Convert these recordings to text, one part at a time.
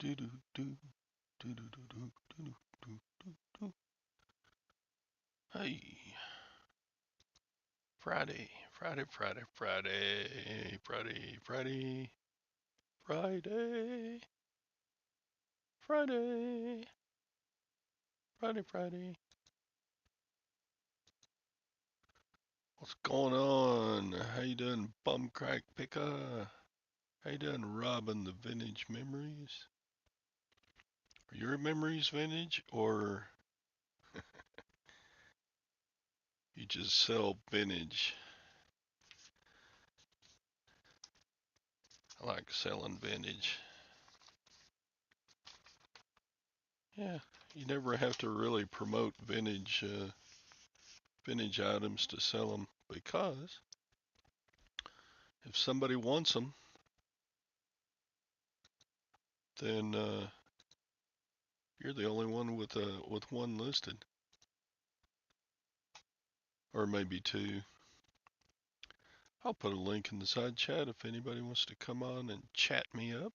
do do do do do do do do do do. Hey, Friday, Friday, Friday, Friday, Friday, Friday, Friday, Friday, Friday, Friday. What's going on? How you doing, bum crack picker? How you doing, robbing the vintage memories? Are your memories vintage, or you just sell vintage? I like selling vintage. Yeah, you never have to really promote vintage items to sell them, because if somebody wants them, then you're the only one with one listed, or maybe two. I'll put a link in the side chat if anybody wants to come on and chat me up.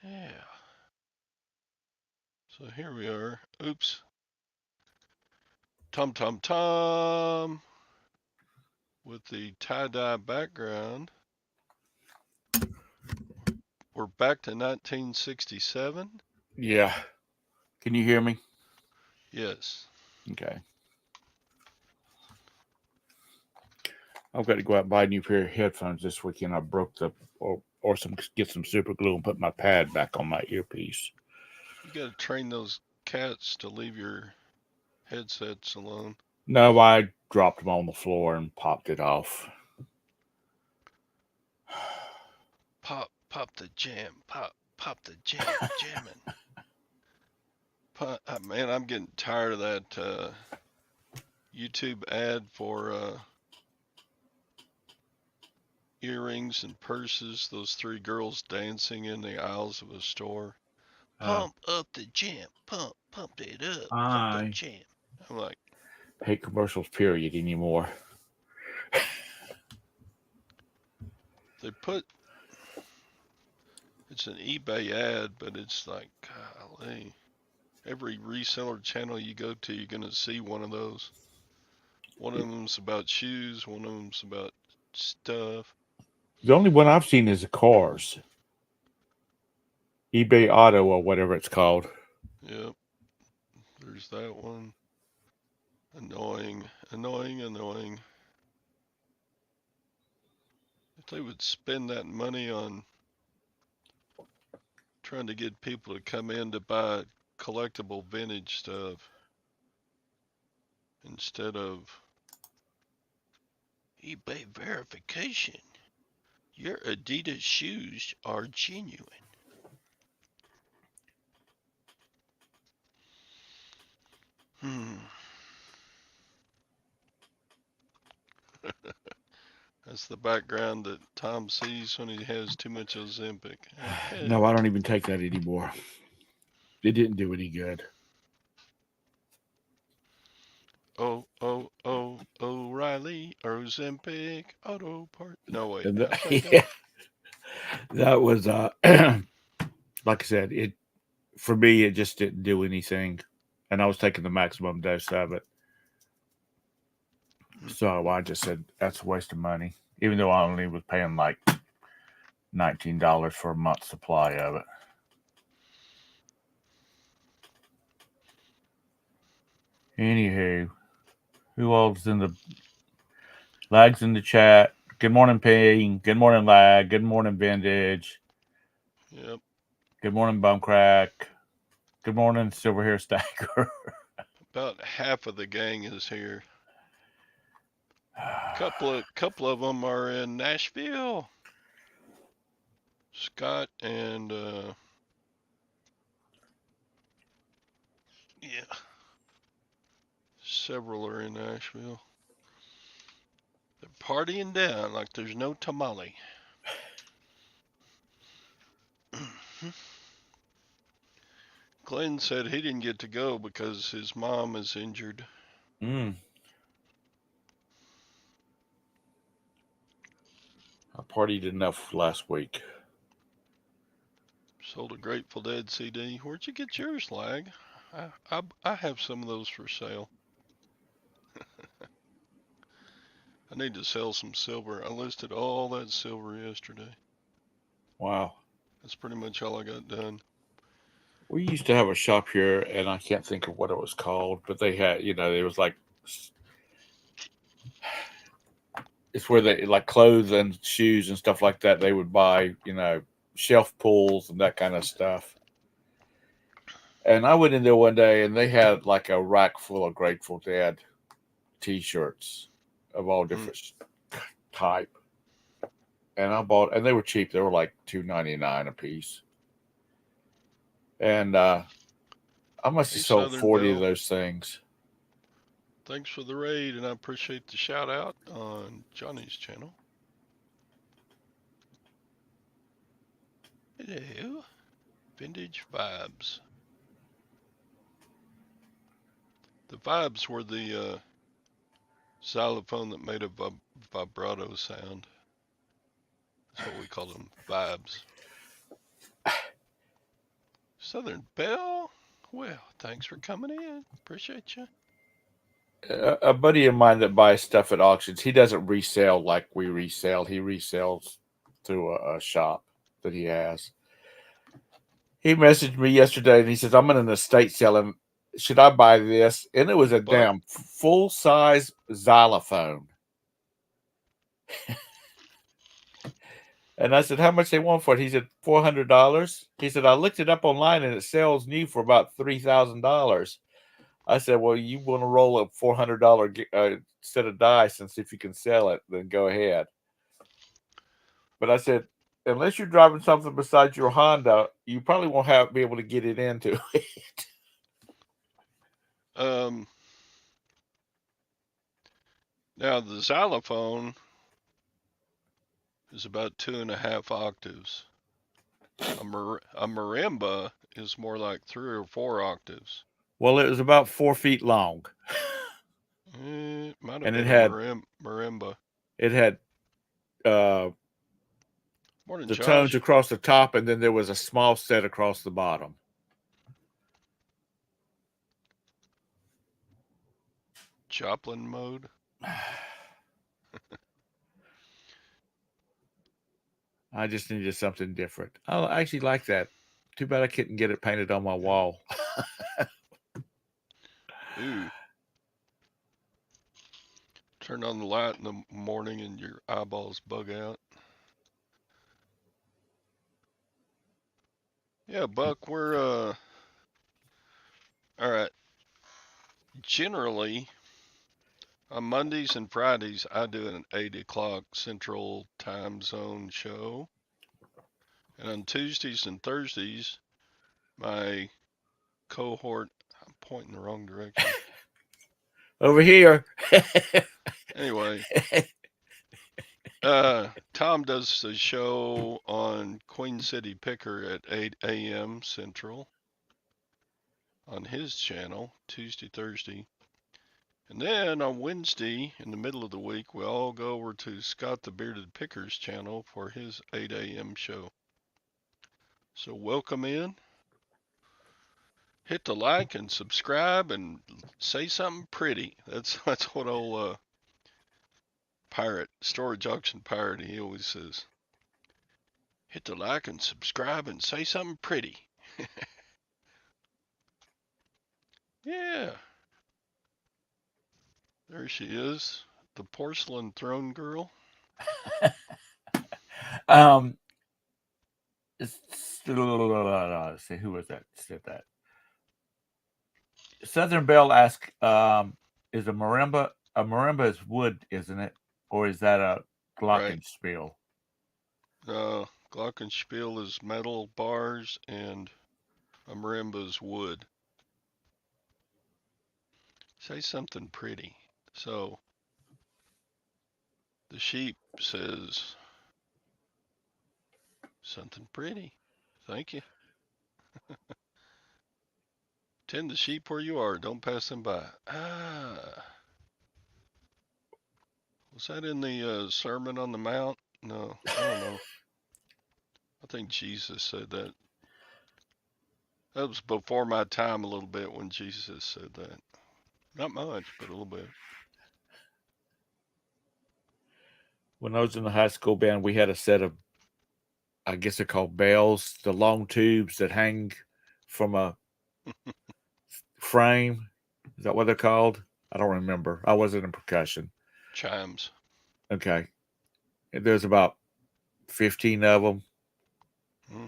Yeah. So here we are. Oops. Tom Tom Tom with the tie-dye background. We're back to 1967. Yeah. Can you hear me? Yes. Okay. I've got to go out and buy a new pair of headphones this weekend. I broke the or some get some super glue and put my pad back on my earpiece. You got to train those cats to leave your headsets alone. No, I dropped them on the floor and popped it off. Pop, pop the jam, pop the jam, jamming. Man, I'm getting tired of that YouTube ad for earrings and purses. Those three girls dancing in the aisles of a store. Uh, Pump up the jam, pump it up, pump the I jam. I'm like, hate commercials, period, anymore. they put it's an eBay ad, but it's like, golly. Every reseller channel you go to, you're gonna see one of those. One of them's about shoes. One of them's about stuff. The only one I've seen is the cars, eBay Auto or whatever it's called. Yep, there's that one. Annoying, annoying, annoying. If they would spend that money on trying to get people to come in to buy collectible vintage stuff instead of eBay verification, your Adidas shoes are genuine. Hmm. That's the background that Tom sees when he has too much Ozempic. No, I don't even take that anymore. It didn't do any good. Oh, oh, oh, O'Reilly, Ozempic, Auto Part. No, wait, And how's that go? yeah, that was like I said, it for me it just didn't do anything, and I was taking the maximum dose of it. So I just said that's a waste of money, even though I only was paying like $19 for a month's supply of it. Anywho, who else in the lags in the chat? Good morning, Ping. Good morning, lag. Good morning, vintage. Yep. Good morning, bumcrack. Good morning, Silverhairstacker. About half of the gang is here. Couple of them are in Nashville. Scott and yeah, several are in Nashville. They're partying down like there's no tamale. Glenn said he didn't get to go because his mom is injured. Mm, I partied enough last week. Sold a Grateful Dead CD. Where'd you get yours, Lag? I have some of those for sale. I need to sell some silver. I listed all that silver yesterday. Wow. That's pretty much all I got done. We used to have a shop here, and I can't think of what it was called, but they had, it was like it's where they like clothes and shoes and stuff like that. They would buy, shelf pulls and that kind of stuff. And I went in there one day, and they had like a rack full of Grateful Dead T-shirts of all Mm. different type. And I bought, and they were cheap. They were like $2.99 a piece. And I must Hey, have sold Southern 40 of Belle. those things. Thanks for the raid, and I appreciate the shout out on Johnny's channel. Hello. Vintage Vibes. The Vibes were the xylophone that made a vibrato sound. That's what we call them, vibes. Southern Belle. Well, thanks for coming in. Appreciate you. A buddy of mine that buys stuff at auctions, he doesn't resell like we resell. He resells through a shop that he has. He messaged me yesterday and he says, I'm in an estate selling. Should I buy this? And it was a Buck. damn full size xylophone. And I said, how much they want for it? He said, $400. He said, I looked it up online and it sells new for about $3,000. I said, well, you want to roll a $400 set of dice and see if you can sell it, then go ahead. But I said, unless you're driving something besides your Honda, you probably won't be able to get it into it. Um, Now the xylophone is about 2.5 octaves. A marimba is more like 3 or 4 octaves. Well, it was about 4 feet long, It might have and been a marimba. it had uh, Morning, the tones Josh. across the top, and then there was a small set across the bottom. Joplin mode. I just needed something different. I actually like that. Too bad I couldn't get it painted on my wall. Yeah. Ooh. Turn on the light in the morning and your eyeballs bug out. Yeah, Buck, we're all right. Generally on Mondays and Fridays I do an 8 o'clock Central Time Zone show. And on Tuesdays and Thursdays, my cohort, I'm pointing the wrong direction. Over here. Anyway, Tom does a show on Queen City Picker at 8 a.m. Central on his channel, Tuesday, Thursday. And then on Wednesday, in the middle of the week, we all go over to Scott the Bearded Picker's channel for his 8 a.m. show. So welcome in. Hit the like and subscribe and say something pretty. That's what old pirate, storage auction pirate, he always says. Hit the like and subscribe and say something pretty. Yeah, there she is, the porcelain throne girl. um, let's see who was that said that. Southern Belle asked, "Is a marimba is wood, isn't it, or is that a Right. glockenspiel?" Glockenspiel is metal bars and a marimba is wood. Say something pretty. So the sheep says something pretty. Thank you. Tend the sheep where you are. Don't pass them by. Ah, was that in the Sermon on the Mount? No, I don't know. I think Jesus said that. That was before my time a little bit when Jesus said that. Not much, but a little bit. When I was in the high school band, we had a set of, I guess they're called bells, the long tubes that hang from a frame. Is that what they're called? I don't remember. I wasn't in percussion. Chimes. Okay. There's about 15 of them. Hmm.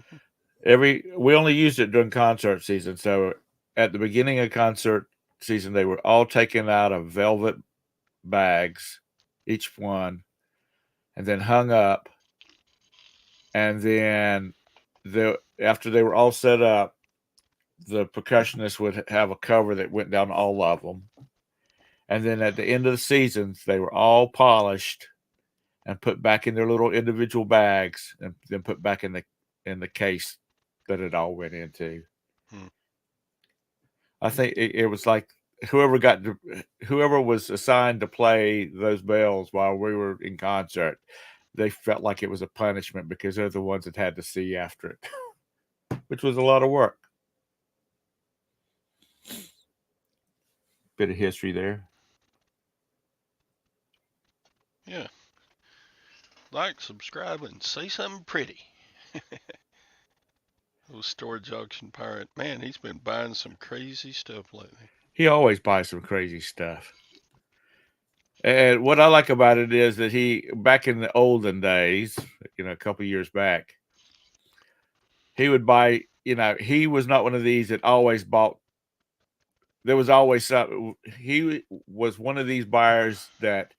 We only used it during concert season. So at the beginning of concert season, they were all taken out of velvet bags, each one, and then hung up. And then after they were all set up, the percussionist would have a cover that went down all of them. And then at the end of the seasons, they were all polished and put back in their little individual bags, and then put back in the case that it all went into. Hmm. I think it was like whoever was assigned to play those bells while we were in concert, they felt like it was a punishment because they're the ones that had to see after it, which was a lot of work. Bit of history there. Yeah. Like, subscribe, and say something pretty. Oh, storage auction pirate. Man, he's been buying some crazy stuff lately. He always buys some crazy stuff. And what I like about it is that he, back in the olden days, a couple years back, he would buy. He was not one of these that always bought. There was always something. He was one of these buyers that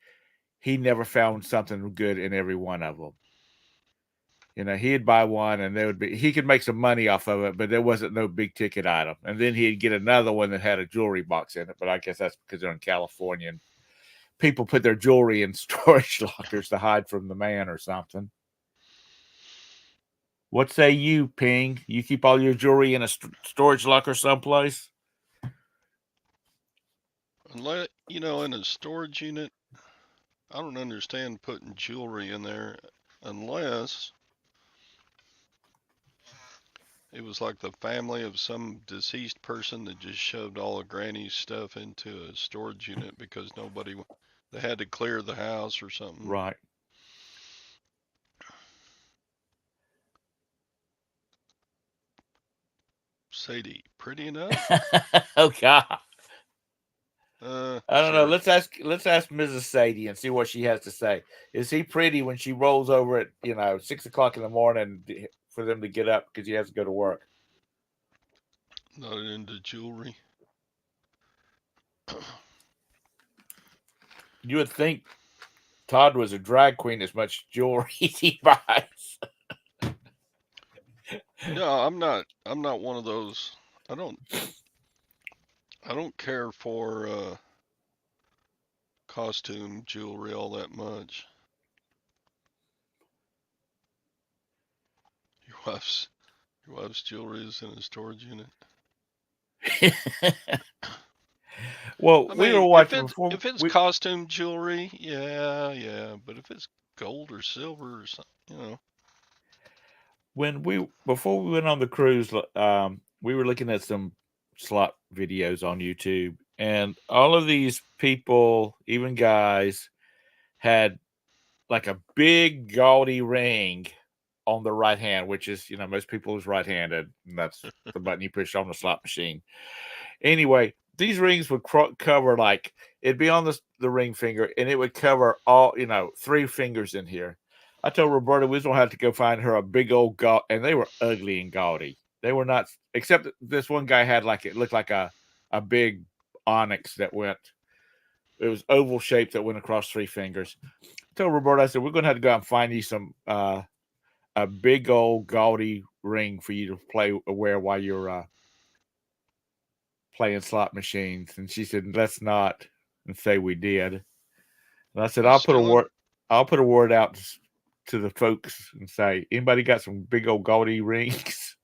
he never found something good in every one of them. He'd buy one and he could make some money off of it, but there wasn't no big ticket item. And then he'd get another one that had a jewelry box in it. But I guess that's because they're in California and people put their jewelry in storage lockers to hide from the man or something. What say you, Ping? You keep all your jewelry in a storage locker someplace? Unless, in a storage unit, I don't understand putting jewelry in there unless it was like the family of some deceased person that just shoved all of Granny's stuff into a storage unit because they had to clear the house or something. Right. Sadie, pretty enough? Oh God. I don't know. Sure. Let's ask Mrs. Sadie and see what she has to say. Is he pretty when she rolls over at 6 o'clock in the morning for them to get up because he has to go to work? Not into jewelry. You would think Todd was a drag queen as much jewelry he buys. No, I'm not. I'm not one of those. I don't. I don't care for costume jewelry all that much. Your wife's your wife's jewelry is in a storage unit. Well, I we were mean, watching before if it's we costume jewelry, yeah, yeah. But if it's gold or silver or something. when we before we went on the cruise. We were looking at some slot videos on YouTube, and all of these people, even guys, had like a big gaudy ring on the right hand, which is most people is right-handed, and that's the button you push on the slot machine. Anyway, these rings would cover like it'd be on the ring finger, and it would cover all 3 fingers in here. I told Roberta we was gonna have to go find her a big old and they were ugly and gaudy. They were not, except this one guy had like it looked like a big onyx that went. It was oval shaped that went across 3 fingers. I told Roberta, I said we're gonna have to go out and find you some a big old gaudy ring for you to wear while you're playing slot machines. And she said, let's not, and say we did. And I said, He's stealing. I'll put a word out to the folks and say, anybody got some big old gaudy rings?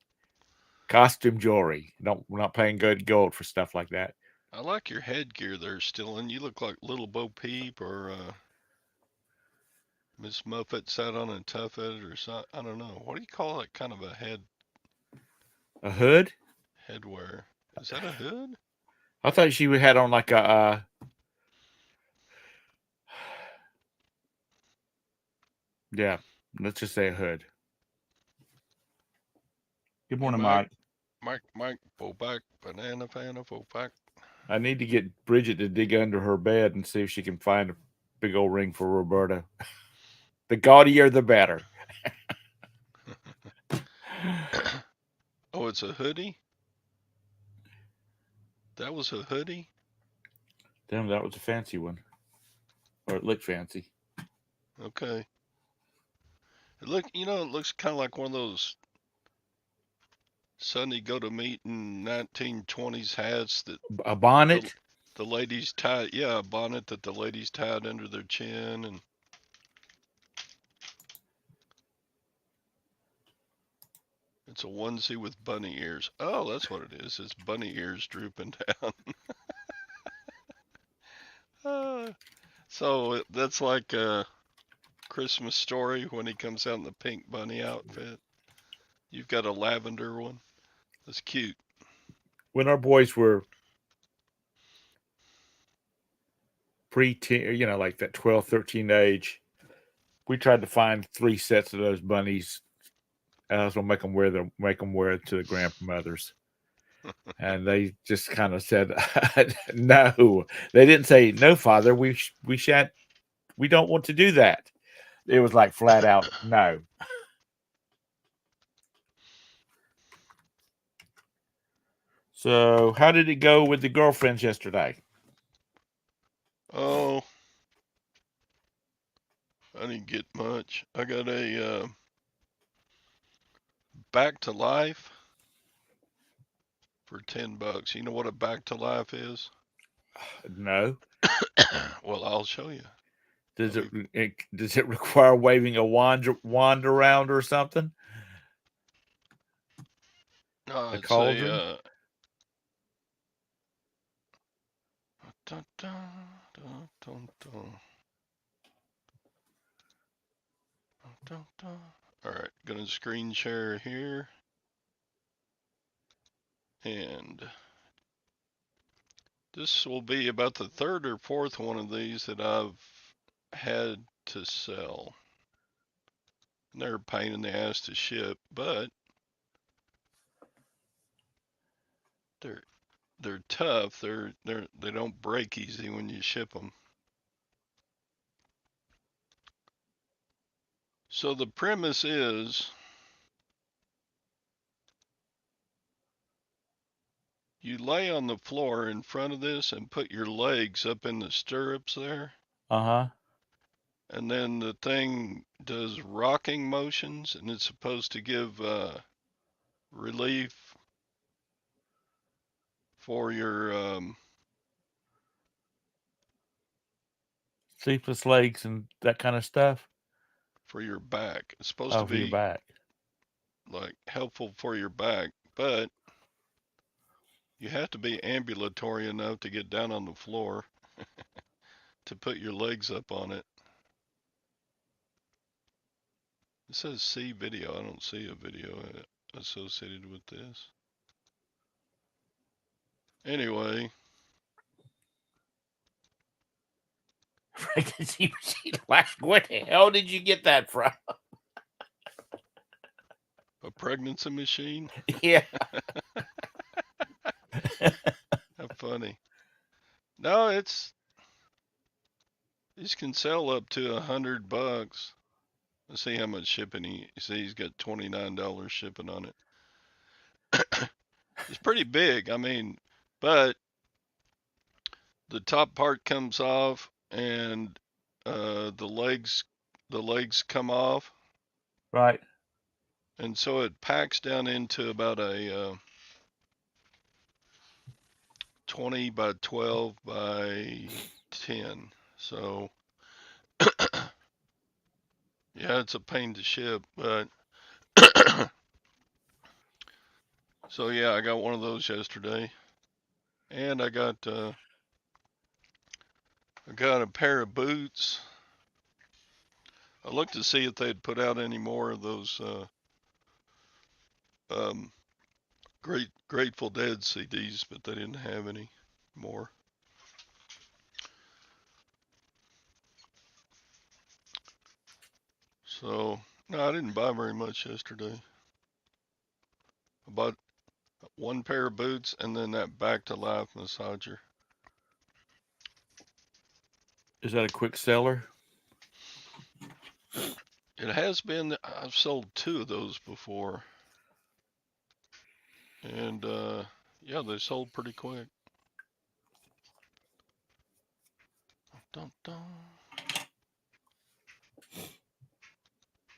Costume jewelry. We're not paying good gold for stuff like that. I like your headgear there, stealing. You look like Little Bo Peep or Miss Muffet sat on a tuffet or something. I don't know. What do you call that kind of a head? A hood? Headwear. Is that a hood? I thought she had on like a yeah, let's just say a hood. Good Hey, morning, Mike. Mike. Mike, pull back. Banana fan, pull back. I need to get Bridget to dig under her bed and see if she can find a big old ring for Roberta. The gaudier, the better. Oh, it's a hoodie? That was a hoodie? Damn, that was a fancy one, or it looked fancy. Okay. It looks kind of like one of those Sunday go to meeting 1920s hats that A the bonnet. the ladies tied. Yeah, a bonnet that the ladies tied under their chin, and it's a onesie with bunny ears. Oh, that's what it is. It's bunny ears drooping down. So that's like a Christmas Story when he comes out in the pink bunny outfit. You've got a lavender one. That's cute. When our boys were pre-teen, like that 12, 13 age, we tried to find 3 sets of those bunnies. I was gonna make them wear it to the grandmothers, and they just kind of said, "No." They didn't say, "No, Father, we shan't. We don't want to do that." It was like flat out, "No." So, how did it go with the girlfriends yesterday? Oh, I didn't get much. I got a back to life for $10. You know what a back to life is? No. Well, I'll show you. Does Let it, me. it does it require waving a wand around or something? No, A it's a cauldron? dun, dun, dun, dun, dun, dun, dun. All right, gonna screen share here, and this will be about the third or fourth one of these that I've had to sell. And they're a pain in the ass to ship, but they're they're tough. They don't break easy when you ship them. So the premise is you lay on the floor in front of this and put your legs up in the stirrups there, Uh huh. and then the thing does rocking motions, and it's supposed to give relief for Sleepless legs and that kind of stuff. your back. It's supposed to Oh, for your be back. like helpful for your back, but you have to be ambulatory enough to get down on the floor to put your legs up on it. It says see video. I don't see a video associated with this. Anyway, Pregnancy machine. Where the hell did you get that from? a pregnancy machine. Yeah. How funny. No, it's these can sell up to $100. Let's see how much shipping he. See, he's got $29 shipping on it. It's pretty big. I mean, but the top part comes off and the legs come off, Right. and so it packs down into about a 20 by 12 by 10. So yeah, it's a pain to ship, but so yeah, I got one of those yesterday, and I got a pair of boots. I looked to see if they'd put out any more of those um, Grateful Dead CDs, but they didn't have any more. So no, I didn't buy very much yesterday. I bought one pair of boots and then that Back to Life massager. Is that a quick seller? It has been. I've sold two of those before, and yeah, they sold pretty quick. Dun, dun.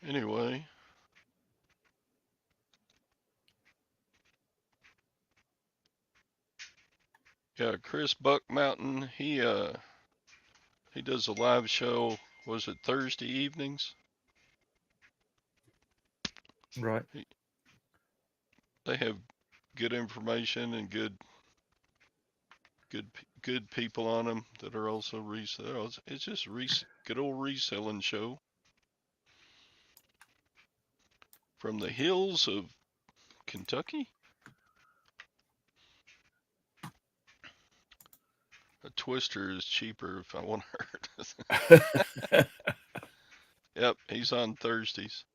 Anyway, yeah, Chris Buck Mountain. He does a live show. Was it Thursday evenings? Right. They have good information and good good people on them that are also resellers. It's just good old reselling show from the hills of Kentucky. A twister is cheaper if I want to hurt. Yep, he's on Thursdays.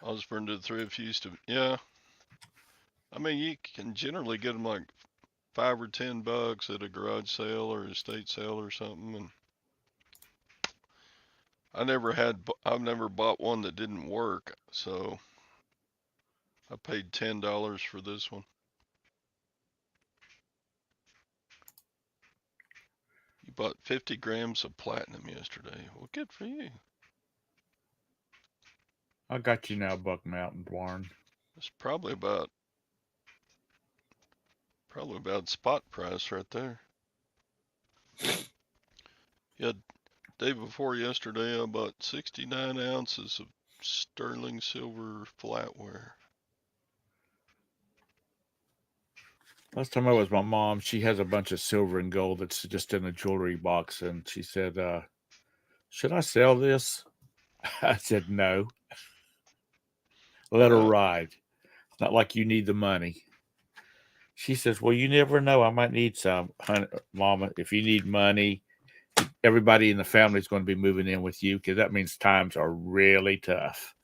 Osborne to the thrift used to. Yeah, I mean you can generally get them like $5 or $10 at a garage sale or estate sale or something. And I've never bought one that didn't work. So I paid $10 for this one. You bought 50 grams of platinum yesterday. Well, good for you. I got you now, Buck Mountain, Warren. It's probably about spot price right there. Yeah, day before yesterday, I bought 69 ounces of sterling silver flatware. Last time I was my mom, she has a bunch of silver and gold that's just in a jewelry box, and she said, "Should I sell this?" I said, "No, let her Yeah, ride. It's not like you need the money." She says, "Well, you never know. I might need some, honey, Mama. If you need money, everybody in the family is going to be moving in with you because that means times are really tough."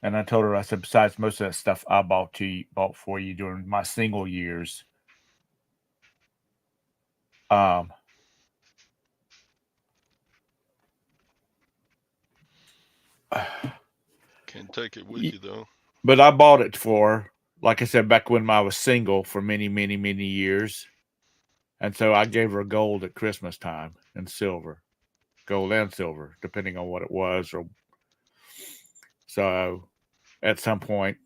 And I told her, I said, besides most of that stuff I bought for you during my single years, um, can't take it with you though. but I bought it for, like I said, back when I was single for many, many, many years. And so I gave her gold at Christmas time and silver, gold and silver, depending on what it was. Or so at some point,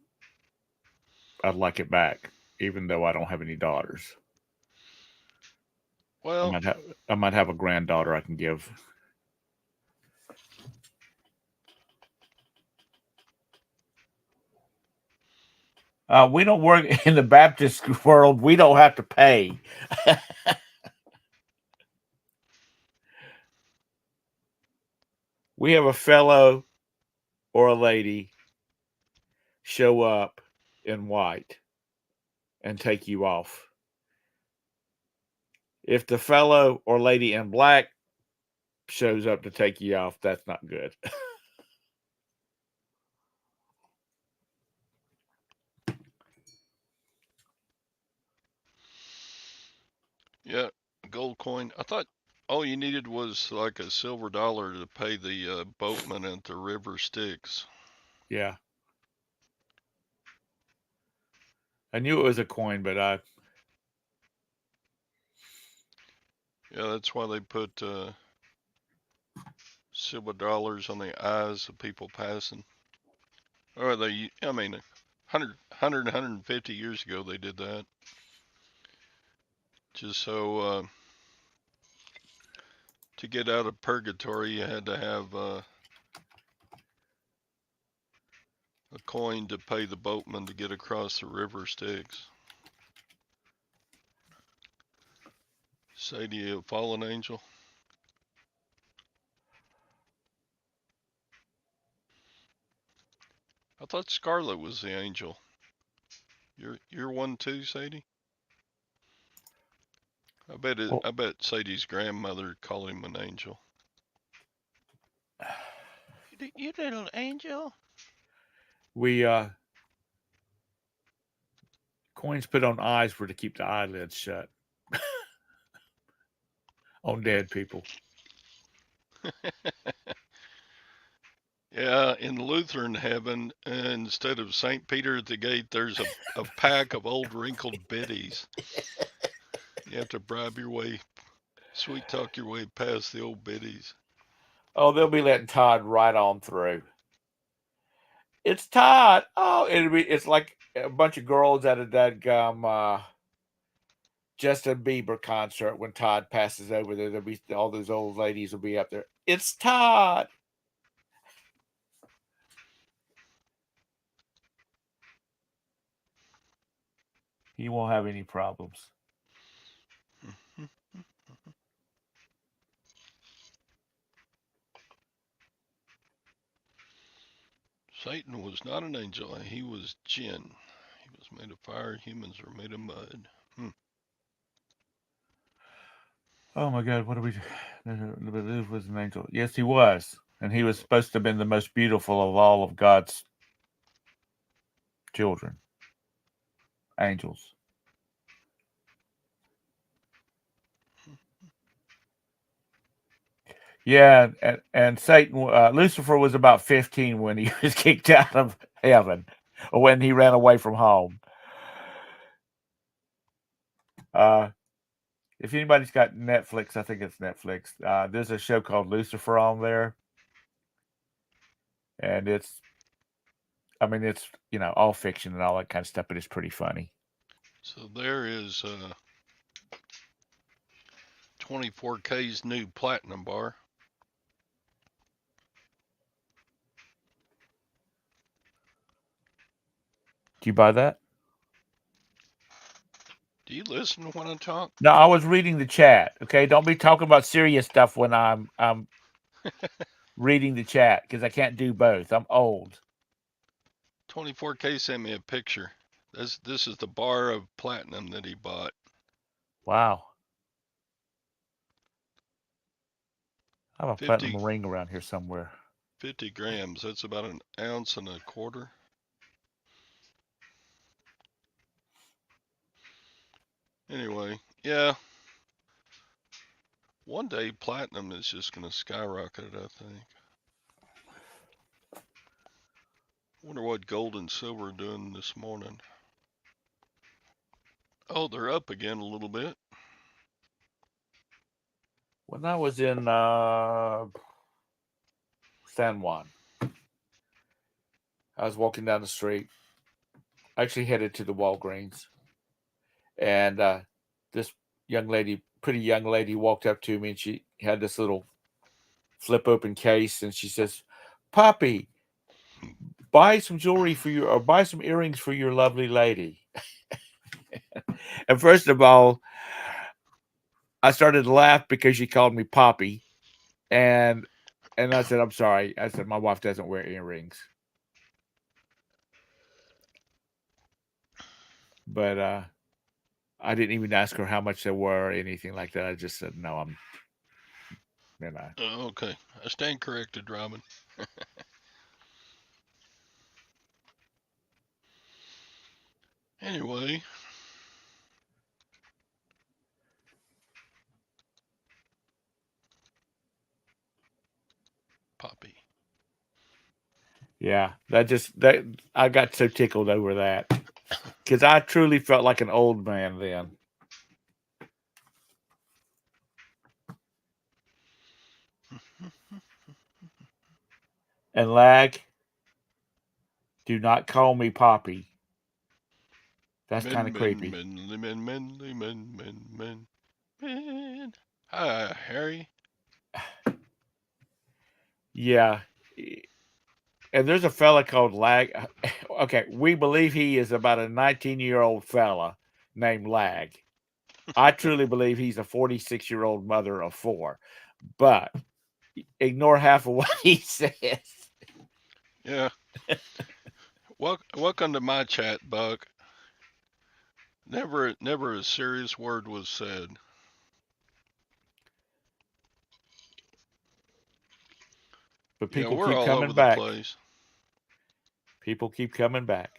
I'd like it back, even though I don't have any daughters. I Well, might have, I might have a granddaughter I can give. We don't work in the Baptist world. We don't have to pay. We have a fellow or a lady show up in white and take you off. If the fellow or lady in black shows up to take you off, that's not good. yeah, gold coin. I thought all you needed was like a silver dollar to pay the boatman at the river Styx. Yeah. I knew it was a coin, but Yeah, that's why they put silver dollars on the eyes of people passing. Or I mean, 150 years ago they did that. Just so to get out of purgatory, you had to have a coin to pay the boatman to get across the river Styx. Sadie, a fallen angel. thought Scarlet was the angel. You're one too, Sadie. Well, I bet Sadie's grandmother called him an angel. You little angel. we coins put on eyes were to keep the eyelids shut on dead people. Yeah, in Lutheran heaven, instead of St. Peter at the gate, there's a pack of old wrinkled biddies. You have to bribe your way, sweet talk your way past the old biddies. Oh, they'll be letting Todd right on through. It's Todd. Oh, it's like a bunch of girls at a dadgum Justin Bieber concert when Todd passes over there. There'll be all those old ladies will be up there. It's Todd. He won't have any problems. Satan was not an angel. He was jinn. He was made of fire. Humans are made of mud. Oh my God, what are we? It was an angel. Yes, he was, and he was supposed to have been the most beautiful of all of God's children, angels. Yeah, and Satan, Lucifer was about 15 when he was kicked out of heaven, or when he ran away from home. If anybody's got Netflix, I think it's Netflix. There's a show called Lucifer on there, and it's all fiction and all that kind of stuff, but it's pretty funny. So there is 24K's new platinum bar. Do you buy that? Do you listen when I talk? No, I was reading the chat. Okay, don't be talking about serious stuff when I'm reading the chat because I can't do both. I'm old. 24K sent me a picture. This is the bar of platinum that he bought. Wow. I have a 50, platinum ring around here somewhere. 50 grams. That's about an ounce and a quarter. Anyway, yeah. One day platinum is just going to skyrocket, I think. Wonder what gold and silver are doing this morning. Oh, they're up again a little bit. When I was in San Juan, I was walking down the street. I actually headed to the Walgreens, and this pretty young lady, walked up to me, and she had this little flip open case, and she says, "Poppy, buy some jewelry or buy some earrings for your lovely lady." And first of all, I started to laugh because she called me Poppy, and I said, "I'm sorry." I said, "My wife doesn't wear earrings." But I didn't even ask her how much they were or anything like that. I just said, "No, I'm." Okay, I stand corrected, Robin. Anyway, Poppy. Yeah, that I got so tickled over that because I truly felt like an old man then. And Lag, do not call me Poppy. That's kind of creepy. Men. Hi, Harry. Yeah. And there's a fella called Lag. Okay, we believe he is about a 19-year-old fella named Lag. I truly believe he's a 46-year-old mother of four. But ignore half of what he says. Yeah. Welcome to my chat, Buck. Never a serious word was said. But Yeah, people we're keep all coming over the back. place. People keep coming back.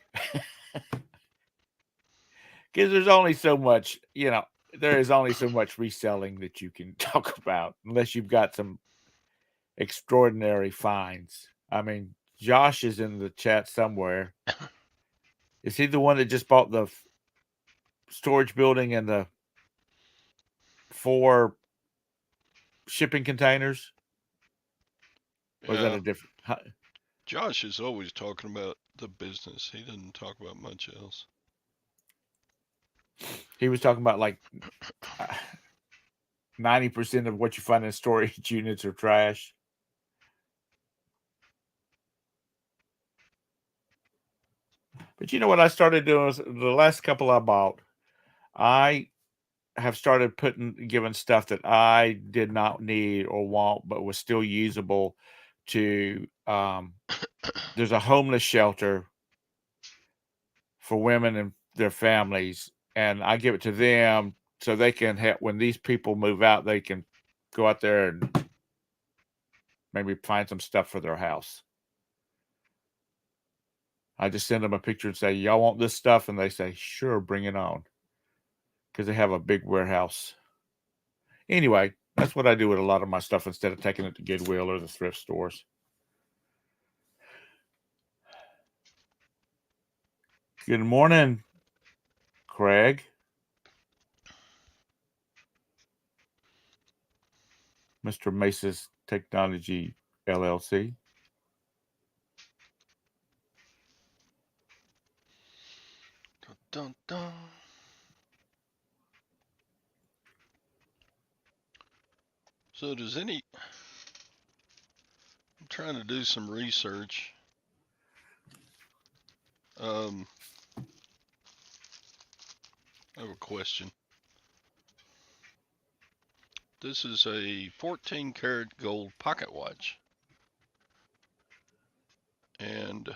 Because there's only so much, there is only so much reselling that you can talk about unless you've got some extraordinary finds. I mean, Josh is in the chat somewhere. Is he the one that just bought the storage building and the 4 shipping containers? Or is that Yeah, a different? Josh is always talking about the business. He doesn't talk about much else. He was talking about like 90% of what you find in storage units are trash. But you know what I started doing was the last couple I bought, I have started giving stuff that I did not need or want, but was still usable to. There's a homeless shelter for women and their families, and I give it to them so they can help when these people move out. They can go out there and maybe find some stuff for their house. I just send them a picture and say, "Y'all want this stuff?" And they say, "Sure, bring it on," because they have a big warehouse. Anyway, that's what I do with a lot of my stuff instead of taking it to Goodwill or the thrift stores. Good morning, Craig. Mr. Mace's Technology LLC. Dun, dun, dun. So does any? I'm trying to do some research. I have a question. This is a 14 karat gold pocket watch. And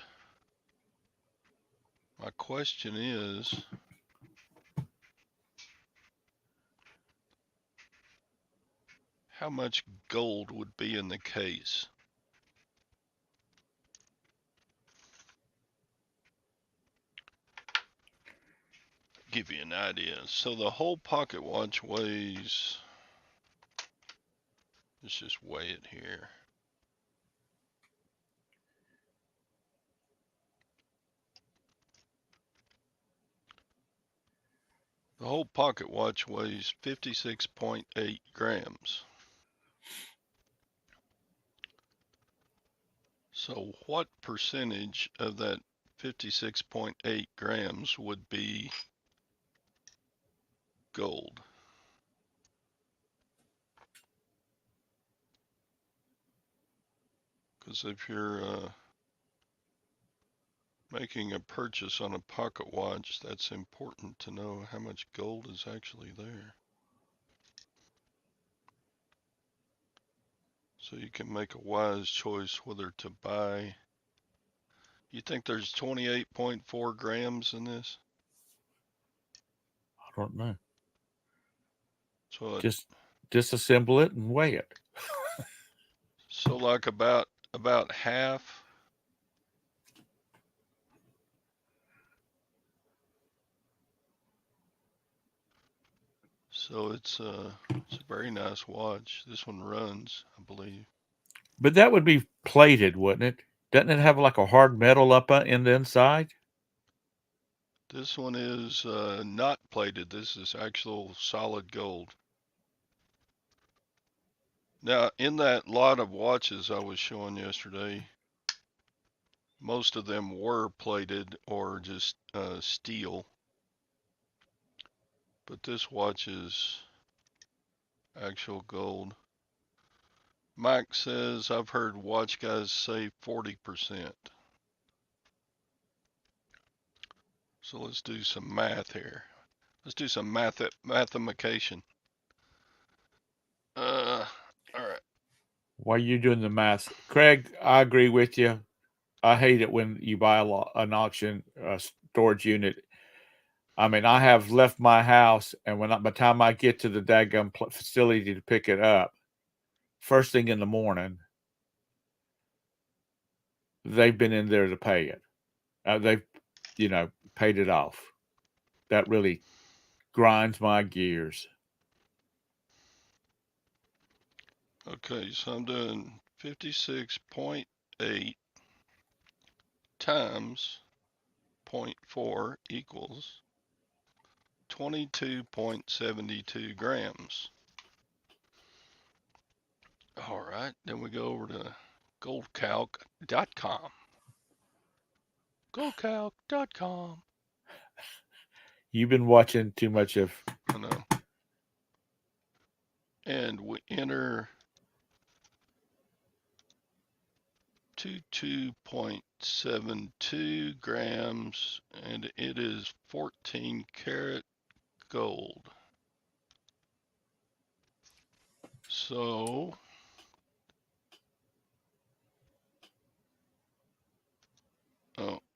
my question is, how much gold would be in the case? Give you an idea. So the whole pocket watch weighs, let's just weigh it here. The whole pocket watch weighs 56.8 grams. So what percentage of that 56.8 grams would be gold? Because if you're making a purchase on a pocket watch, that's important to know how much gold is actually there. So you can make a wise choice whether to buy. You think there's 28.4 grams in this? I don't know. So Just disassemble it and weigh it. like about half. So it's a very nice watch. This one runs, I believe. But that would be plated, wouldn't it? Doesn't it have like a hard metal up in the inside? This one is not plated. This is actual solid gold. Now, in that lot of watches I was showing yesterday, most of them were plated or just steel. But this watch is actual gold. Mike says, I've heard watch guys say 40%. So let's do some math here. Let's do some mathematication. All right. While you're doing the math, Craig, I agree with you. I hate it when you buy an auction storage unit. I mean, I have left my house, and by the time I get to the daggum facility to pick it up, first thing in the morning, they've been in there to pay it. They've, paid it off. That really grinds my gears. Okay, so I'm doing 56.8 times 0.4 equals 22.72 grams. All right, then we go over to goldcalc.com. Goldcalc.com. You've been watching too much of. I know. And we enter 22.72 grams, and it is 14 karat gold. So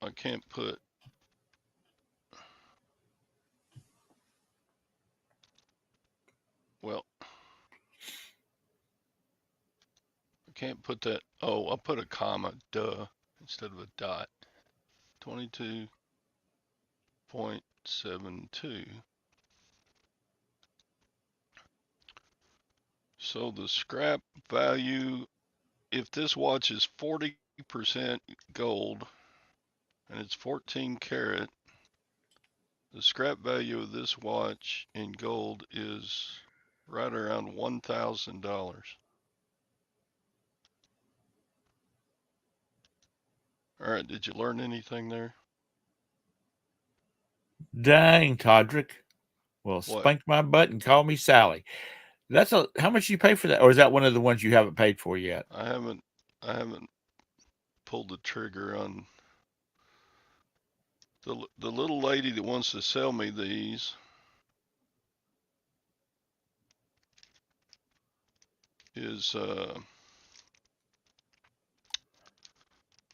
I can't put, well, I can't put that. Oh, I'll put a comma, duh, instead of a dot. 22.72. So the scrap value, if this watch is 40% gold and it's 14 karat, the scrap value of this watch in gold is right around $1,000. All right, did you learn anything there? Dang, Todrick. Well, What? spank my butt and call me Sally. How much you pay for that, or is that one of the ones you haven't paid for yet? I haven't pulled the trigger on the little lady that wants to sell me these is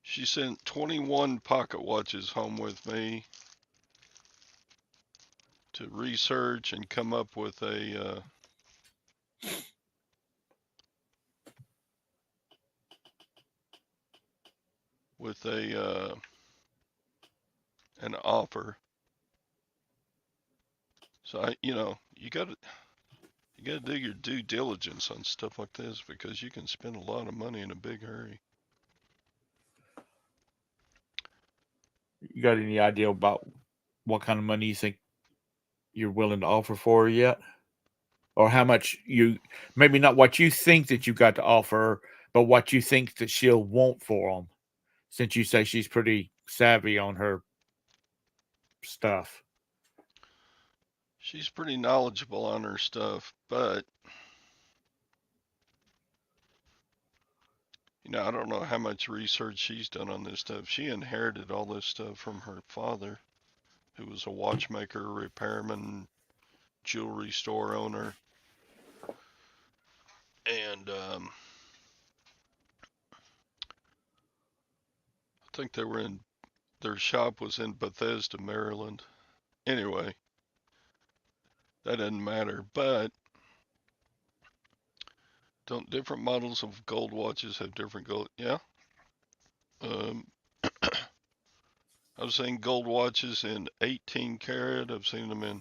she sent 21 pocket watches home with me to research and come up with a with a an offer. So you got to do your due diligence on stuff like this because you can spend a lot of money in a big hurry. You got any idea about what kind of money you think you're willing to offer for yet? Or how much maybe not what you think that you got to offer, but what you think that she'll want for them, since you say she's pretty savvy on her stuff. She's pretty knowledgeable on her stuff, but I don't know how much research she's done on this stuff. She inherited all this stuff from her father, who was a watchmaker, repairman, jewelry store owner, and I think their shop was in Bethesda, Maryland. Anyway, that doesn't matter. But don't different models of gold watches have different gold? Yeah. Um, I've seen gold watches in 18 karat. I've seen them in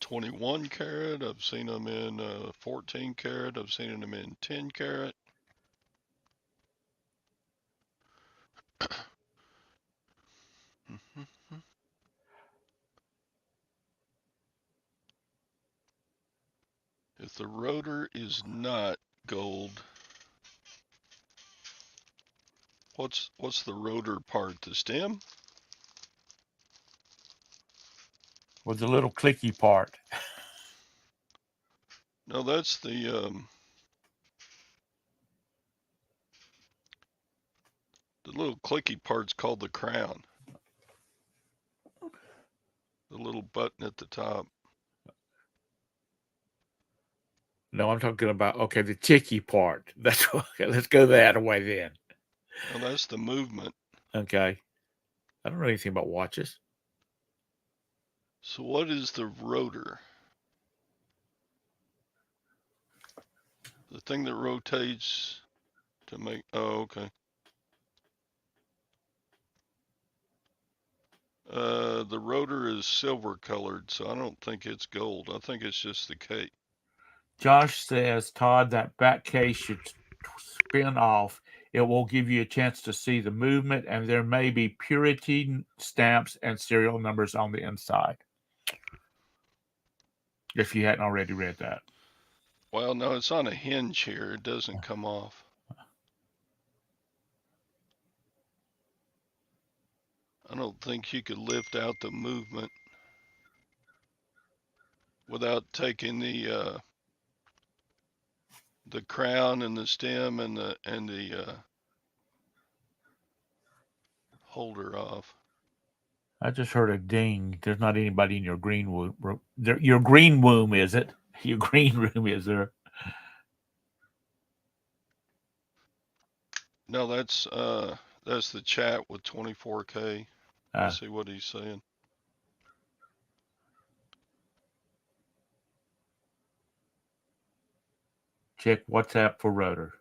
21 karat. I've seen them in 14 karat. I've seen them in 10 karat. If the rotor is not gold, what's the rotor part? The stem? With the little clicky part. No, that's the little clicky part's called the crown. The little button at the top. No, I'm talking about, okay, the ticky part. That's okay. Let's go that way then. Well, that's the movement. Okay. I don't know anything about watches. So what is the rotor? The thing that rotates to make. Oh, okay. The rotor is silver colored, so I don't think it's gold. I think it's just the K. Josh says, Todd, that back case should spin off. It will give you a chance to see the movement, and there may be purity stamps and serial numbers on the inside. If you hadn't already read that. Well, no, it's on a hinge here. It doesn't come off. I don't think you could lift out the movement without taking the crown and the stem and the holder off. I just heard a ding. There's not anybody in your green room. Your green room, is it? Your green room, is there? No, that's the chat with 24K. Let's see what he's saying. Check WhatsApp for rotor.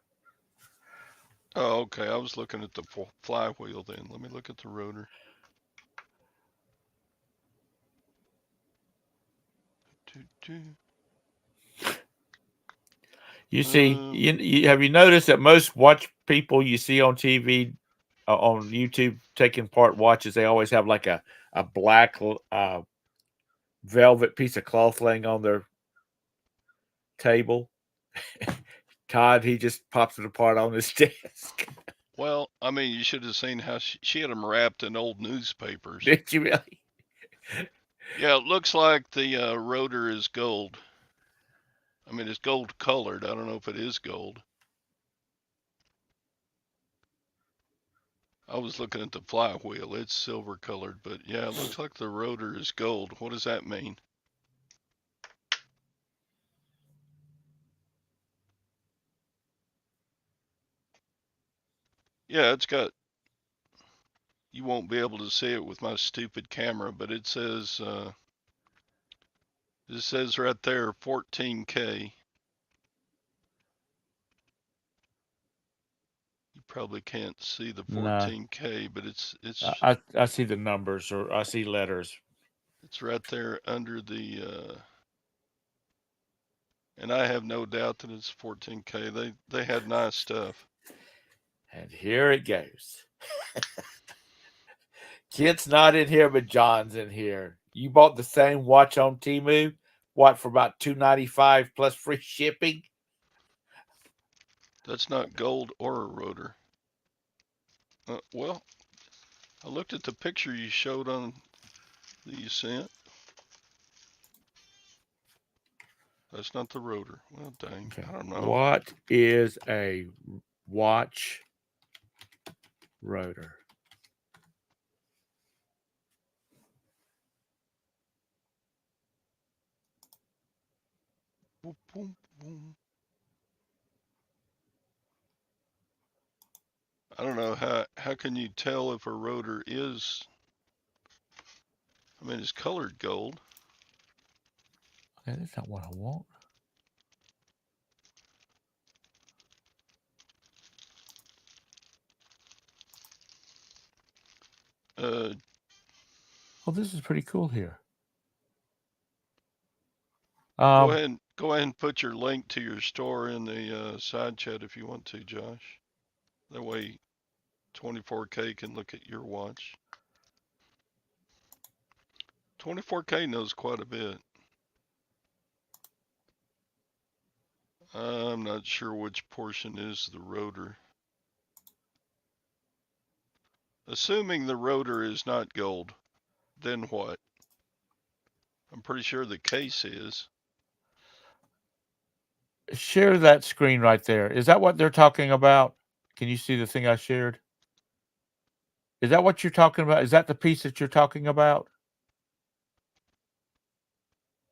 Oh, okay. I was looking at the flywheel then. Let me look at the rotor. You see, have you noticed that most watch people you see on TV, on YouTube, taking part watches, they always have like a black velvet piece of cloth laying on their table. Todd, he just pops it apart on his desk. Well, I mean, you should have seen how she had them wrapped in old newspapers. Did you really? Yeah, it looks like the rotor is gold. I mean, it's gold colored. I don't know if it is gold. I was looking at the flywheel. It's silver colored, but yeah, it looks like the rotor is gold. What does that mean? Yeah, it's got, you won't be able to see it with my stupid camera, but it says right there 14K. You probably can't see the No. 14K, but I see the numbers, or I see letters. It's right there under the and I have no doubt that it's 14K. They had nice stuff. And here it goes. Kid's not in here, but John's in here. You bought the same watch on Temu, what, for about $295 plus free shipping? That's not gold or a rotor. Well, I looked at the picture you showed on that you sent. That's not the rotor. Well, dang, okay. I don't know. What is a watch rotor? Boom, boom, boom. I don't know how can you tell if a rotor is. I mean, it's colored gold. Okay, that's not what I want. Oh, this is pretty cool here. Go ahead and put your link to your store in the side chat if you want to, Josh. That way 24K can look at your watch. 24K knows quite a bit. I'm not sure which portion is the rotor. Assuming the rotor is not gold, then what? I'm pretty sure the case is. Share that screen right there. Is that what they're talking about? Can you see the thing I shared? Is that what you're talking about? Is that the piece that you're talking about?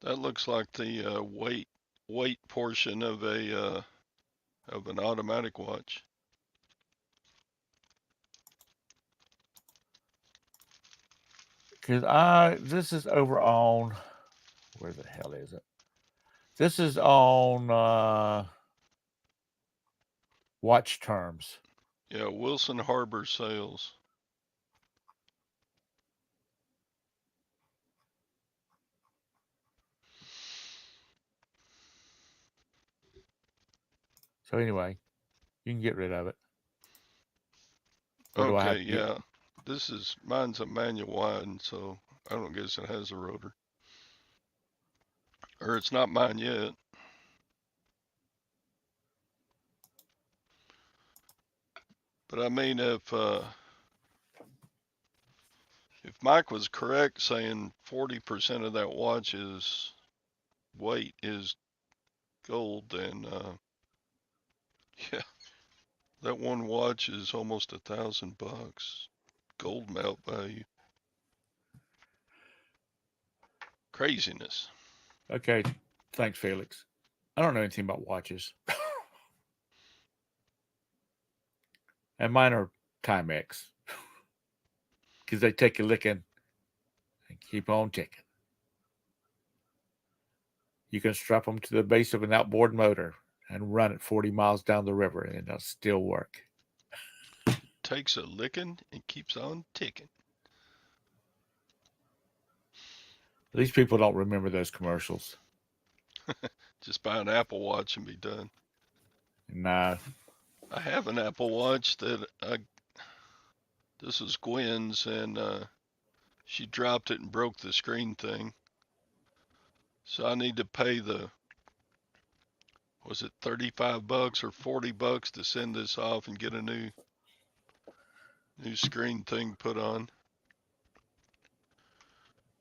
That looks like the weight portion of an automatic watch. Because this is over on, where the hell is it? This is on watch terms. Yeah, Wilson Harbor Sales. So anyway, you can get rid of it. Or do I Okay, have to get? yeah. Mine's a manual one, so I don't guess it has a rotor. Or it's not mine yet. But I mean, if Mike was correct saying 40% of that watch's weight is gold, then yeah, that one watch is almost $1,000. Gold melt value. Craziness. Okay, thanks, Felix. I don't know anything about watches, and mine are Timex because they take a licking and keep on ticking. You can strap them to the base of an outboard motor and run it 40 miles down the river, and it'll still work. Takes a licking and keeps on ticking. These people don't remember those commercials. Just buy an Apple Watch and be done. Nah. I have an Apple Watch this is Gwen's, and she dropped it and broke the screen thing. So I need to pay was it $35 or $40 to send this off and get a new screen thing put on.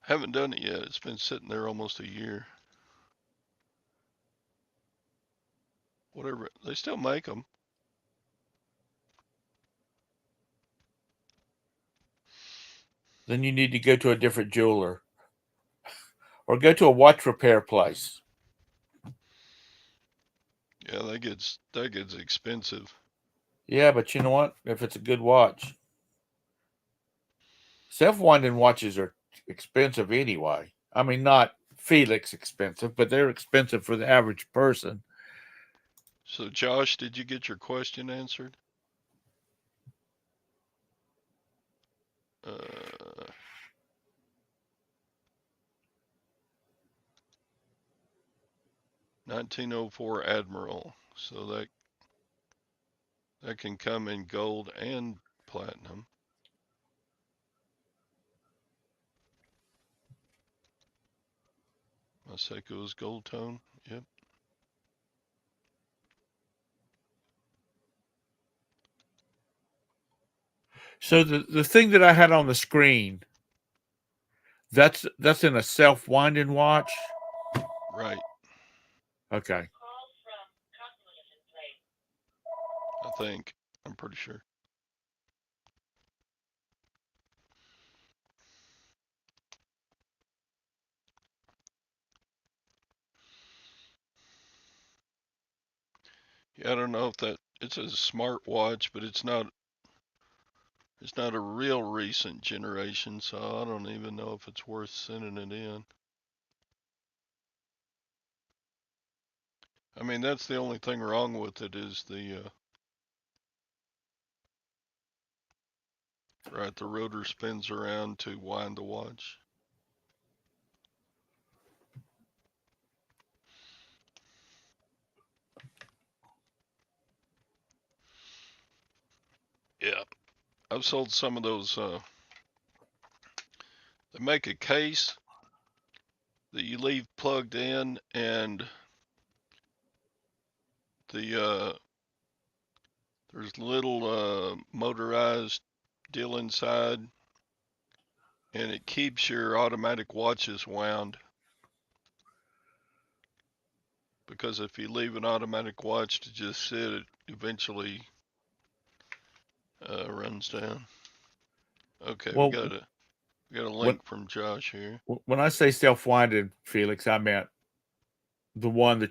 Haven't done it yet. It's been sitting there almost a year. Whatever. They still make them. Then you need to go to a different jeweler or go to a watch repair place. Yeah, that gets expensive. Yeah, but you know what? If it's a good watch, self-winding watches are expensive anyway. I mean, not Felix expensive, but they're expensive for the average person. So Josh, did you get your question answered? 1904 Admiral. So that can come in gold and platinum. My Seiko is gold tone. Yep. So the thing that I had on the screen, that's in a self-winding watch. Right. Okay. I think. I'm pretty sure. Yeah, I don't know if it's a smart watch, but it's not a real recent generation, so I don't even know if it's worth sending it in. I mean, that's the only thing wrong with it is the right, the rotor spins around to wind the watch. Yeah, I've sold some of those. They make a case that you leave plugged in, and the there's little motorized deal inside, and it keeps your automatic watches wound. Because if you leave an automatic watch to just sit, it eventually runs down. Okay, we Well, got a when link from Josh here. when I say self-winding, Felix, I meant the one that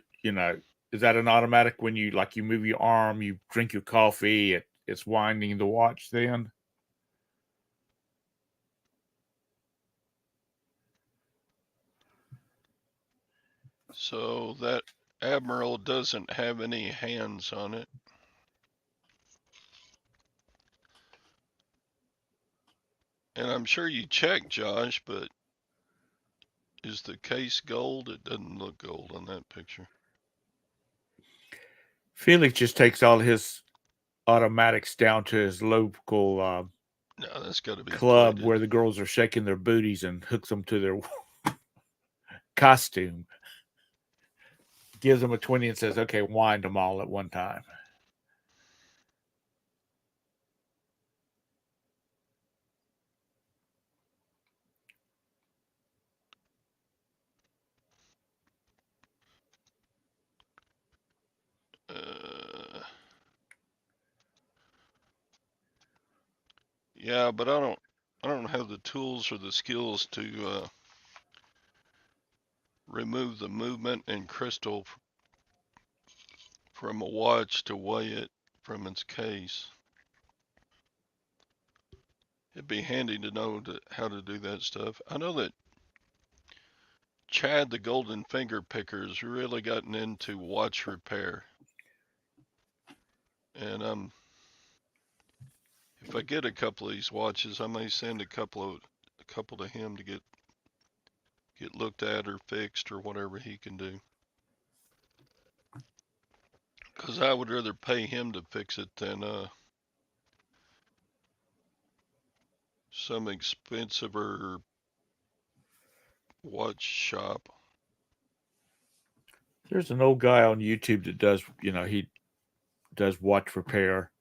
is that an automatic when you move your arm, you drink your coffee, it's winding the watch then? So that Admiral doesn't have any hands on it. And I'm sure you checked, Josh, but is the case gold? It doesn't look gold on that picture. Felix just takes all his automatics down to his local No, that's got to be club plated. where the girls are shaking their booties and hooks them to their costume. Gives them a 20 and says, okay, wind them all at one time. Yeah, but I don't have the tools or the skills to remove the movement and crystal from a watch to weigh it from its case. It'd be handy to know how to do that stuff. I know that Chad the Golden Finger Picker has really gotten into watch repair. And if I get a couple of these watches, I may send a couple to him to get looked at or fixed or whatever he can do. Because I would rather pay him to fix it than some expensive watch shop. There's an old guy on YouTube that does, he does watch repair.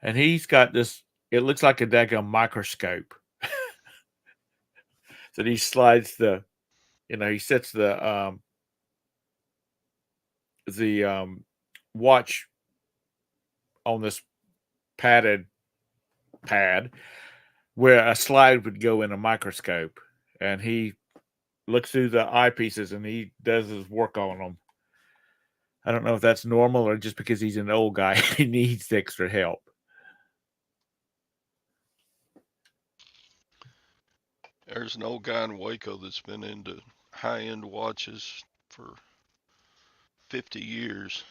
And he's got this, it looks like a daggone microscope. That he slides he sets the watch on this padded pad where a slide would go in a microscope, and he looks through the eyepieces and he does his work on them. I don't know if that's normal or just because he's an old guy he needs extra help. There's an old guy in Waco that's been into high-end watches for 50 years.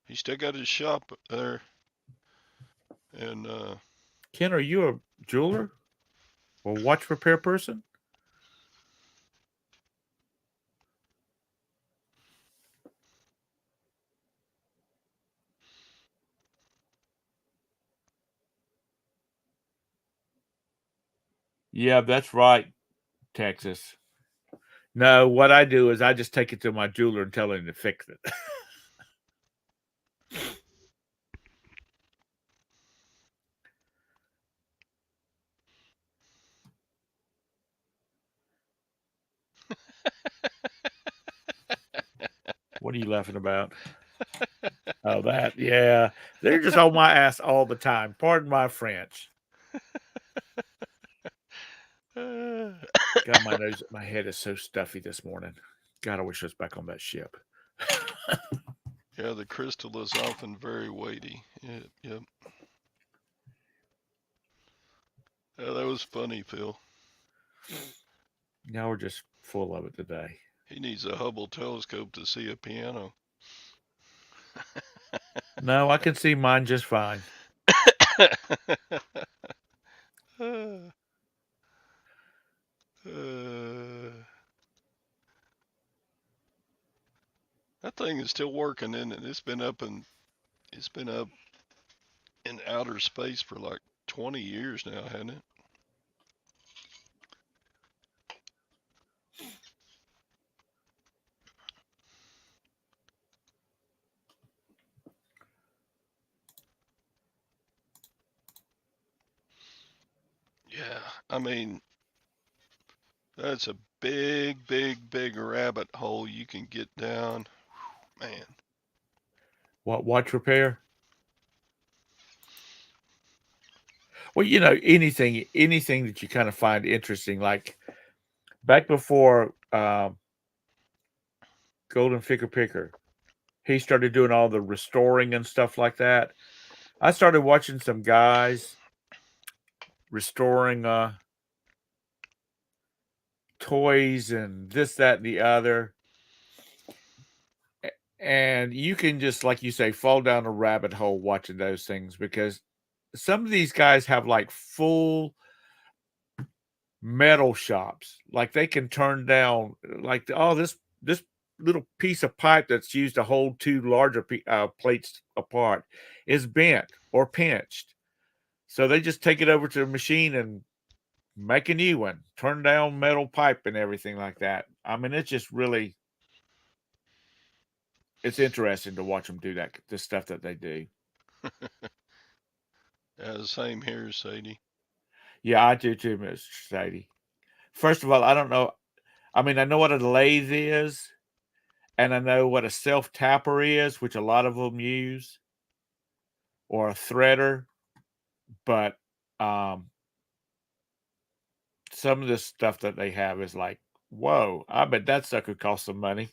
He still got his shop there. And Ken, are you a jeweler or watch repair person? Yeah, that's right, Texas. No, what I do is I just take it to my jeweler and tell him to fix it. What are you laughing about? Oh, that, yeah. They're just on my ass all the time. Pardon my French. God, my head is so stuffy this morning. God, I wish I was back on that ship. yeah, the crystal is often very weighty. Yep. Yeah, that was funny, Phil. Now we're just full of it today. He needs a Hubble telescope to see a piano. No, I can see mine just fine. uh, that thing is still working, and it's been up in outer space for like 20 years now, hasn't it? Yeah, I mean, that's a big rabbit hole you can get down. Man. What, watch repair? Well, anything that you kind of find interesting, like back before Golden Figure Picker, he started doing all the restoring and stuff like that. I started watching some guys restoring toys and this, that, and the other. And you can just, like you say, fall down a rabbit hole watching those things because some of these guys have like full metal shops. Like they can turn down like this little piece of pipe that's used to hold two larger plates apart is bent or pinched. So they just take it over to the machine and make a new one, turn down metal pipe and everything like that. I mean, it's just really it's interesting to watch them do that the stuff that they do. Yeah, the same here, Sadie. Yeah, I do too, Mr. Sadie. First of all, I don't know. I mean, I know what a lathe is, and I know what a self tapper is, which a lot of them use, or a threader. But um, some of the stuff that they have is like, whoa! I bet that sucker costs some money.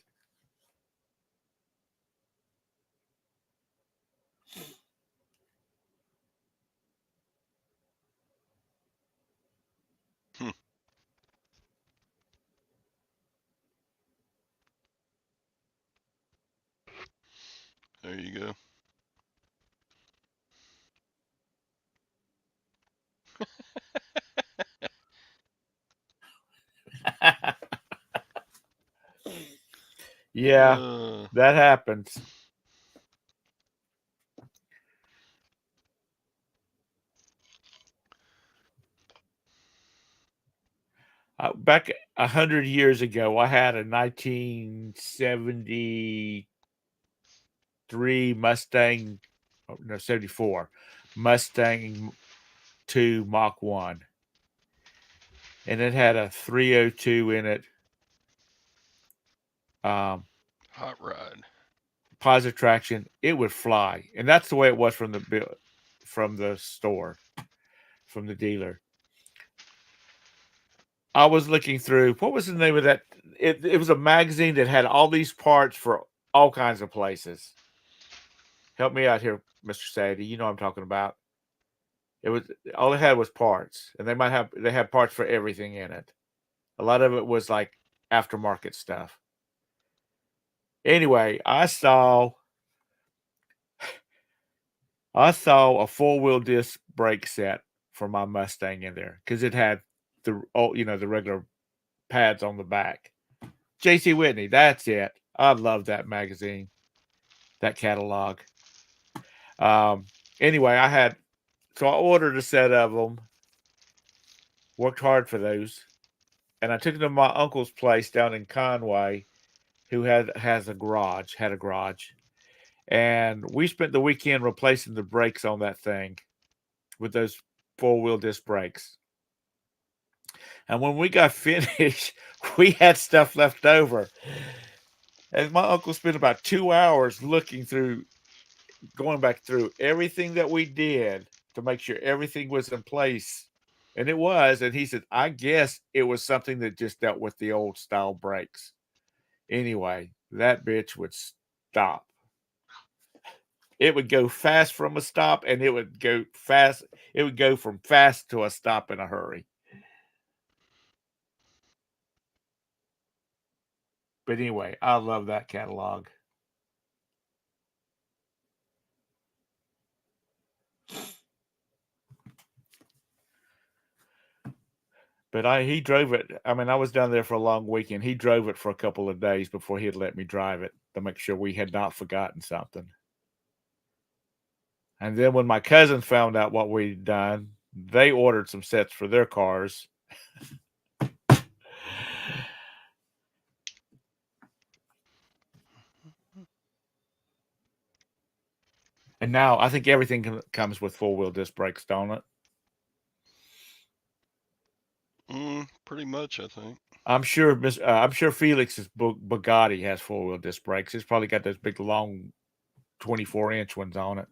Hmm, there you go. Yeah, Uh, that happens. Back 100 years ago, I had a 1973 Mustang, oh, no, 74 Mustang 2 Mach 1, and it had a 302 in it, um, hot rod. positive traction. It would fly, and that's the way it was from the store, from the dealer. I was looking through what was the name of that? It was a magazine that had all these parts for all kinds of places. Help me out here, Mr. Sadie. You know what I'm talking about. It was all it had was parts, and they had parts for everything in it. A lot of it was like aftermarket stuff. Anyway, I saw a 4-wheel disc brake set for my Mustang in there because it had the regular pads on the back. J.C. Whitney, that's it. I love that magazine, that catalog. Um, anyway, I ordered a set of them, worked hard for those, and I took them to my uncle's place down in Conway, who had a garage, and we spent the weekend replacing the brakes on that thing with those 4-wheel disc brakes. And when we got finished, we had stuff left over. And my uncle spent about 2 hours going back through everything that we did to make sure everything was in place. And it was. And he said, I guess it was something that just dealt with the old style brakes. Anyway, that bitch would stop. It would go fast from a stop, and it would go fast. It would go from fast to a stop in a hurry. But anyway, I love that catalog. But he drove it. I mean, I was down there for a long weekend. He drove it for a couple of days before he'd let me drive it to make sure we had not forgotten something. And then when my cousin found out what we'd done, they ordered some sets for their cars. And now I think everything comes with 4-wheel disc brakes, don't it? Pretty much, I think. I'm sure Felix's Bugatti has 4-wheel disc brakes. It's probably got those big long 24-inch ones on it.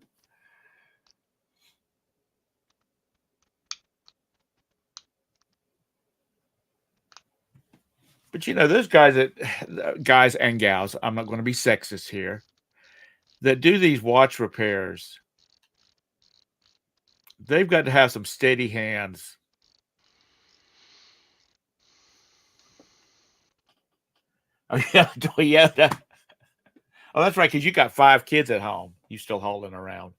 But those guys and gals, I'm not going to be sexist here, that do these watch repairs, they've got to have some steady hands. Oh, yeah, Toyota. Oh, that's right, because you got 5 kids at home. You still hauling around.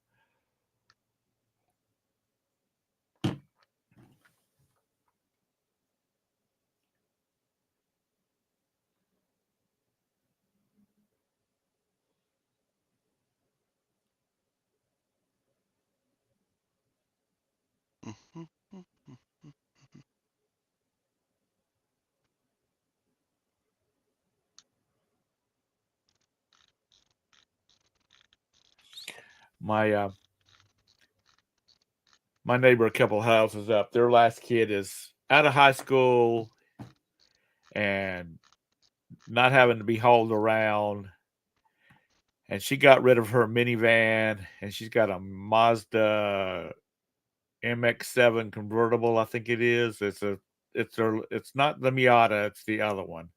My my neighbor, a couple houses up, their last kid is out of high school and not having to be hauled around. And she got rid of her minivan, and she's got a Mazda MX-7 convertible, I think it is. It's not the Miata, it's the other one.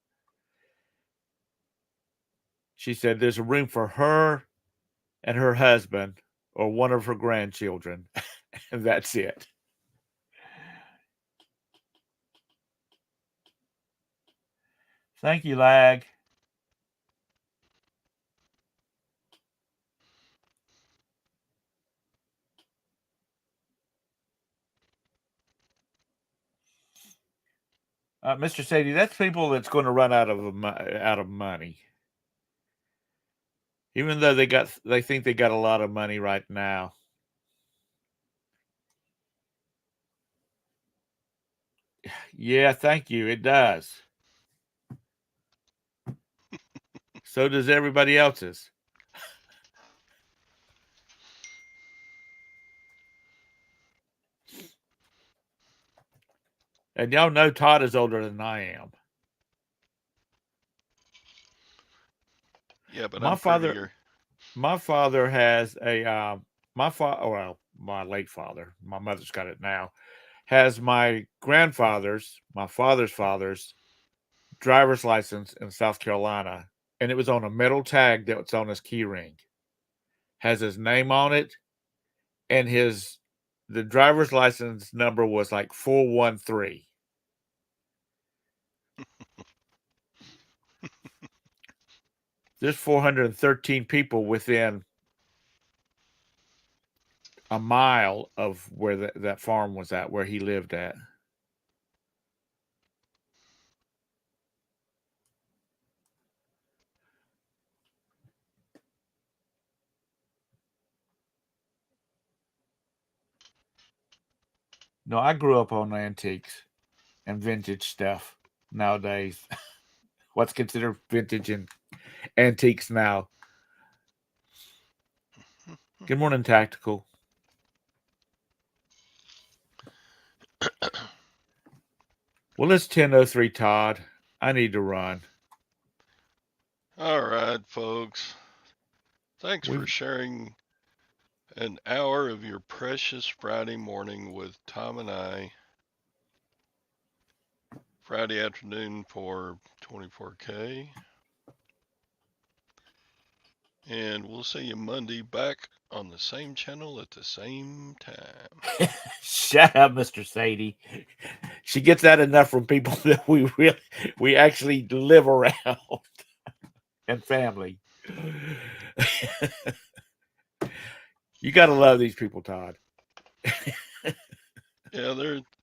She said there's a room for her and her husband or one of her grandchildren, and that's it. Thank you, Lag. Mr. Sadie, that's people that's going to run out of money, even though they think they got a lot of money right now. Yeah, thank you. It does. So does everybody else's. And y'all know Todd is older than I am. Yeah, but My I'm father, prettier. my father has a my father. Well, my late father. My mother's got it now. Has my father's father's driver's license in South Carolina, and it was on a metal tag that was on his key ring. Has his name on it, and his the driver's license number was like 413. There's 413 people within a mile of where that farm was at, where he lived at. No, I grew up on antiques and vintage stuff nowadays. What's considered vintage and antiques now? Good morning, Tactical. Well, it's 10:03, Todd. I need to run. All right, folks. Thanks for We sharing an hour of your precious Friday morning with Tom and I. Friday afternoon for 24K. And we'll see you Monday back on the same channel at the same time. Shut up, Mr. Sadie. She gets that enough from people that we actually live around and family. You got to love these people, Todd. Yeah,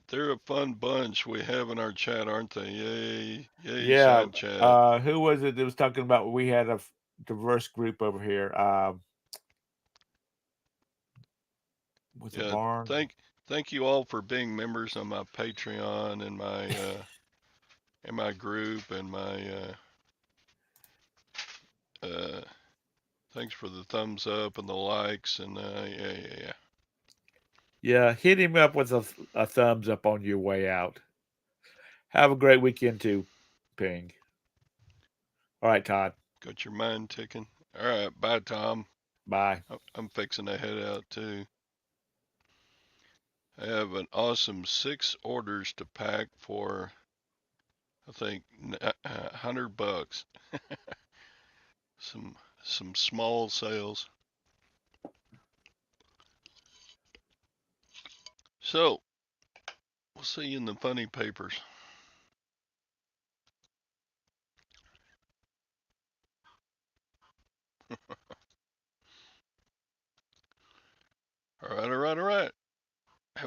they're a fun bunch we have in our chat, aren't they? Yay, yay, Yeah. side chat. Who was it that was talking about we had a diverse group over here? Was it Yeah, Barnes? thank you all for being members of my Patreon and my group and my uh thanks for the thumbs up and the likes and yeah. Yeah, hit him up with a thumbs up on your way out. Have a great weekend too, Ping. All right, Todd. Got your mind ticking. All right, bye, Tom. Bye. I'm fixing to head out too. I have an awesome 6 orders to pack for I think $100. Some small sales. So we'll see you in the funny papers.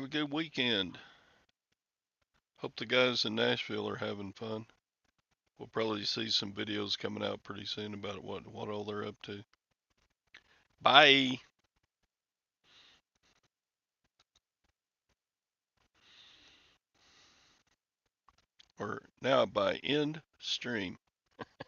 a good weekend. Hope the guys in Nashville are having fun. We'll probably see some videos coming out pretty soon about what all they're up to. Bye. Or now by end stream.